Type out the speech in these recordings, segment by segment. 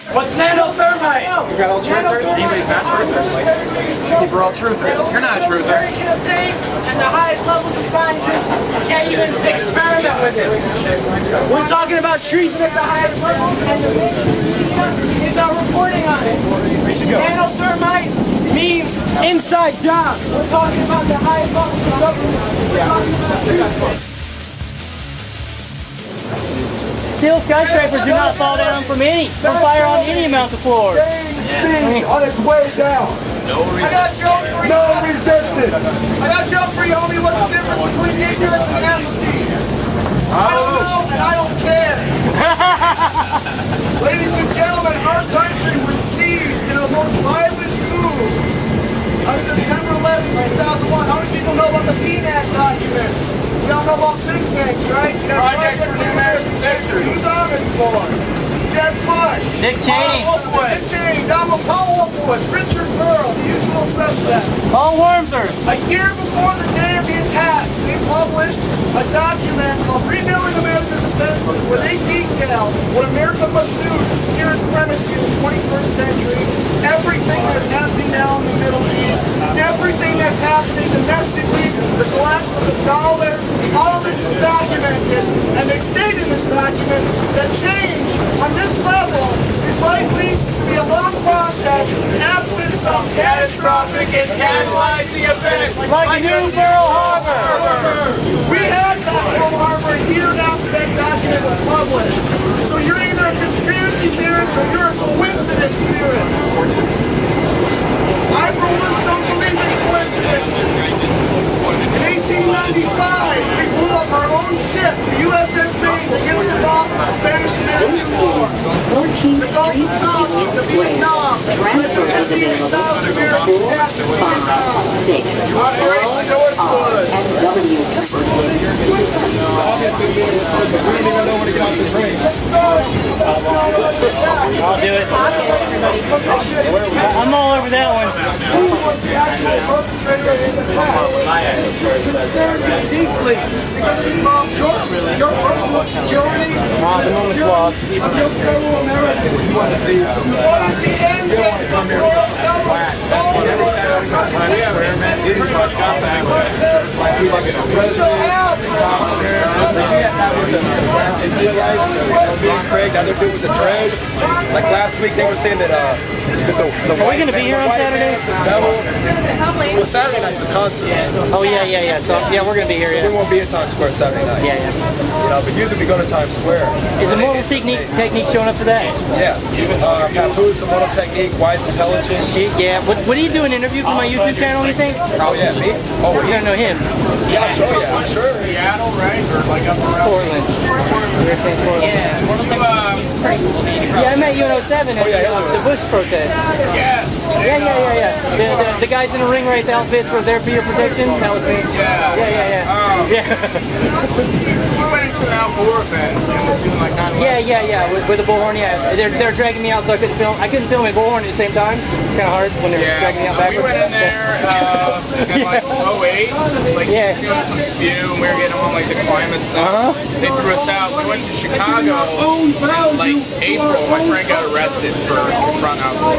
What's nanothermite? You got all truthers? Anybody's not truthers? People are all truthers. You're not a truther. Can obtain, and the highest levels of scientists can't even experiment with it. We're talking about treason at the highest level, and the media is not reporting on it. Nanothermite means inside job. We're talking about the highest levels of government. We're talking about treason. Steel skyscrapers do not fall down from fire on any amount of floor. On its way down. I got jokes for you. No resistance. I got jokes for you, homie. What's the difference between ignorance and apathy? I don't know, and I don't care. Ladies and gentlemen, our country was seized in a most violent coup on September 11th, 2001. How many people know about the PNAC documents? You don't know about think tanks, right? You know, Project for the American Century. Who's on this board? Jeb Bush. Dick Cheney. Dick Cheney. Donald Wolfowitz. Richard Burr. The usual suspects. All Wormsers. A year before the day of the attacks, they published a document called Rebuilding America's Defenses, where they detail what America must do to secure its primacy in the 21st century, everything that's happening now in the Middle East, everything that's happening domestically, the collapse of the dollar, all of this is documented, and they state in this document that change on this level is likely to be a long process absent some catastrophic and catalyzing event Like New Pearl Harbor. We had Pearl Harbor a year after that document was published. So you're either a conspiracy theorist or you're a coincidence theorist. I, for one, don't believe in coincidences. In 1895, we blew up our own ship, the USS Maine, that gets involved in the Spanish-American War. The Gulf of Tonkin, the Vietnam, the 58,000 American deaths in Vietnam. Operation Northwood. Obviously, we didn't even know when to get off the train. I'll do it. I'm all over that one. Who was the actual perpetrator of this attack? Concerned deeply because it involves your personal security. The moment's lost. Of your fellow Americans. What is the end game of world government? Craig, the other dude with the dreads. Like last week, they were saying that the Are we going to be here on Saturday? Well, Saturday night's the concert. Oh, yeah. So, yeah, we're going to be here, We yeah. won't be at Times Square Saturday night. Yeah. You know, but usually we go to Times Square. Is Immortal Technique showing up for that? Yeah. Papoose, Immortal Technique, Wise Intelligence. Yeah. What do you do, an interview for my YouTube channel, you think? Oh, yeah, me? Oh, We're going to know him. Yeah, I'll show you, I'm sure. Seattle, right? Or like up around Portland. Yeah, I met you in 07 at the Bush protest. Yes. Yeah. The guys in the ring race outfits for their beer protection, that was me. Yeah. We went into an Al Gore event and was doing like 9/11. Yeah. With the bullhorn, yeah. They're dragging me out, so I couldn't film. I couldn't film in bullhorn at the same time. Kind of hard when they're dragging me out backwards. We went in there in like 08, like he was doing some spew, and we were getting on like the climate stuff. They threw us out. We went to Chicago in like April. My friend got arrested for confronting Al Gore.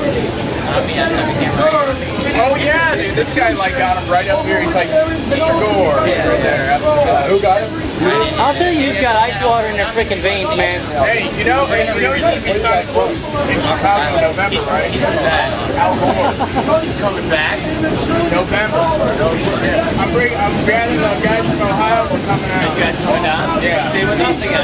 Oh yeah, dude, this guy like got him right up here. He's like, Mr. Gore, right there. Who got him? I'll tell you, who's got ice water in their freaking veins, man. Hey, you know he's going to be signed close in Chicago in November, right? He's Al Gore. He's coming back November. No shit. I'm gathering the guys from Ohio. We're coming out. You guys coming down? Yeah. Stay with us again.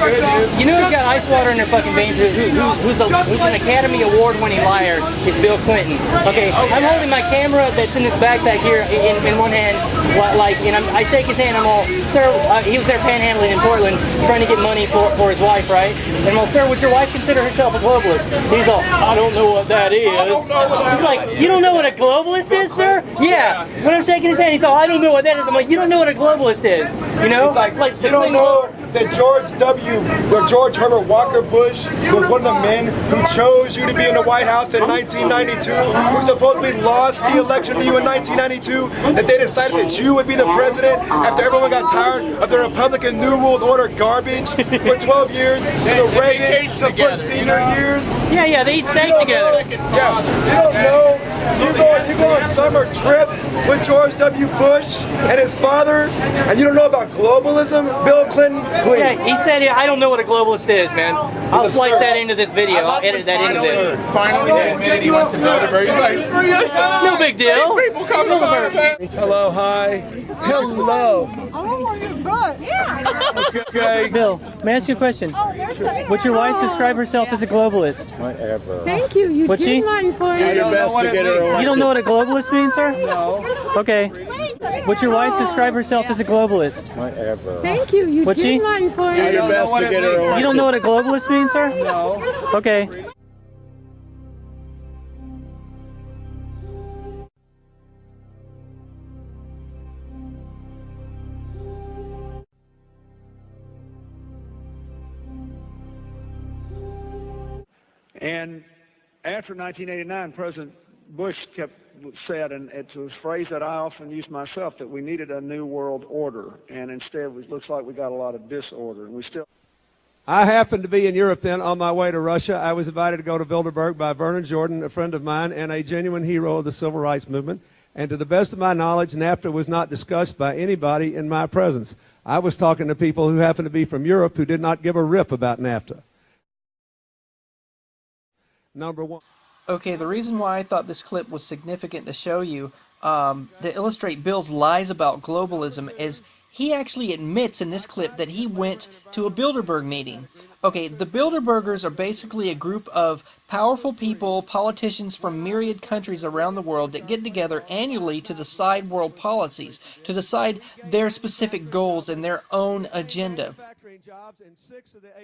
Good, dude. You know who's got ice water in their fucking veins? Who's an Academy Award-winning liar? Is Bill Clinton. Okay, I'm holding my camera that's in this backpack here in one hand, and I shake his hand. I'm all, sir. He was there panhandling in Portland, trying to get money for his wife, right? And I'm all, sir, would your wife consider herself a globalist? He's all, I don't know what that is. He's like, you don't know what a globalist is, sir? Yeah. When I'm shaking his hand, he's all, I don't know what that is. I'm like, you don't know what a globalist is, you know? It's like you don't know. that George Herbert Walker Bush was one of the men who chose you to be in the White House in 1992, who supposedly lost the election to you in 1992, that they decided that you would be the president after everyone got tired of the Republican New World Order garbage for 12 years, the Reagan, the Bush senior years. Yeah, they eat steak together. Yeah, you don't know. You go on summer trips with George W. Bush and his father, and you don't know about globalism? Bill Clinton, please. Yeah, he said, I don't know what a globalist is, man. I'll slice that into this video. I'll edit that into this. Finally, he admitted he went to Bilderberg. He's like, No big deal. these people come to Bilderberg. Hello, hi. Hello. Okay. Bill, may I ask you a question? Would your wife describe herself as a globalist? Whatever. Thank you. You Would she? did mine for Do you. your best to get her You don't know what a globalist means, sir? No. Okay. Would your wife describe herself as a globalist? Whatever. Thank you. You Would did she? mine for Do you. your best to get her You don't know what a globalist means, sir? No. Okay. And after 1989, President Bush said, and it's a phrase that I often use myself, that we needed a new world order, and instead it looks like we got a lot of disorder, and we still. I happened to be in Europe then on my way to Russia. I was invited to go to Bilderberg by Vernon Jordan, a friend of mine and a genuine hero of the civil rights movement. And to the best of my knowledge, NAFTA was not discussed by anybody in my presence. I was talking to people who happened to be from Europe who did not give a rip about NAFTA. Number one. Okay, the reason why I thought this clip was significant to show you, to illustrate Bill's lies about globalism, is he actually admits in this clip that he went to a Bilderberg meeting. Okay, the Bilderbergers are basically a group of powerful people, politicians from myriad countries around the world that get together annually to decide world policies, to decide their specific goals and their own agenda.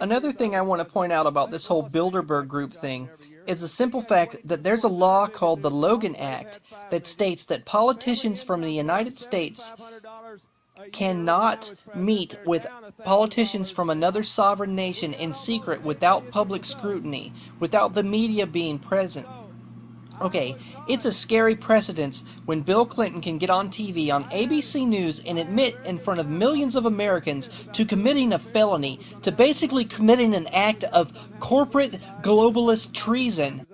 Another thing I want to point out about this whole Bilderberg group thing is the simple fact that there's a law called the Logan Act that states that politicians from the United States cannot meet with politicians from another sovereign nation in secret without public scrutiny, without the media being present. Okay, it's a scary precedence when Bill Clinton can get on TV on ABC News and admit in front of millions of Americans to committing a felony, to basically committing an act of corporate globalist treason.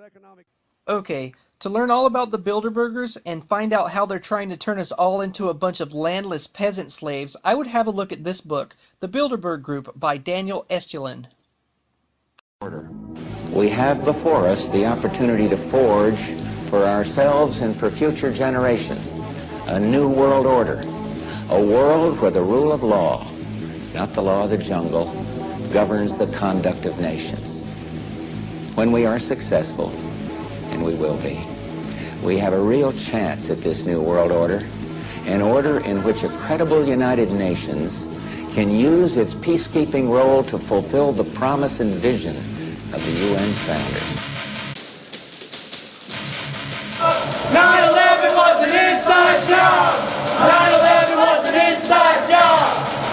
Okay, to learn all about the Bilderbergers and find out how they're trying to turn us all into a bunch of landless peasant slaves, I would have a look at this book, The Bilderberg Group by Daniel Estulin. We have before us the opportunity to forge for ourselves and for future generations a new world order, a world where the rule of law, not the law of the jungle, governs the conduct of nations. When we are successful, and we will be, we have a real chance at this new world order, an order in which a credible United Nations can use its peacekeeping role to fulfill the promise and vision of the UN's founders. 9/11 was an inside job! 9/11 was an inside job!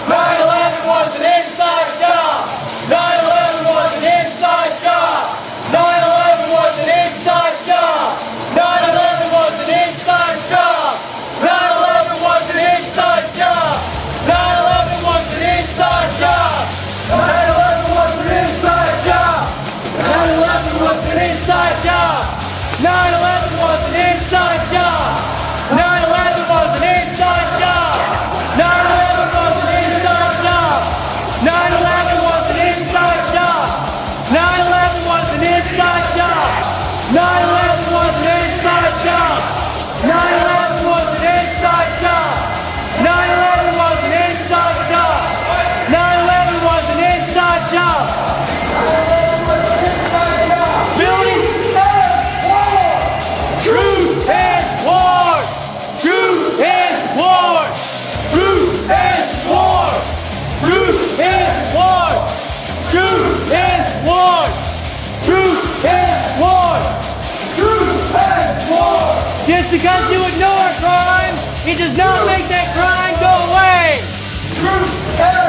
9/11 was an inside job! 9/11 was an inside job! 9/11 was an inside job! 9/11 was an inside job! 9/11 was an inside job! 9/11 was an inside job! 9/11 was an inside job! 9/11 was an inside job! 9/11 was an inside job! 9/11 was an inside job! 9/11 was an inside job! 9/11 was an inside job! 9/11 was an inside job! 9/11 was an inside job! 9/11 was an inside job! 9/11 was an inside job! 9/11 was an inside job! Building war! Truth and war! Truth and war! Truth and war! Truth and war! Truth and war! Truth and war! Truth and war! Just because you ignore a crime, it does not make that crime go away! Truth and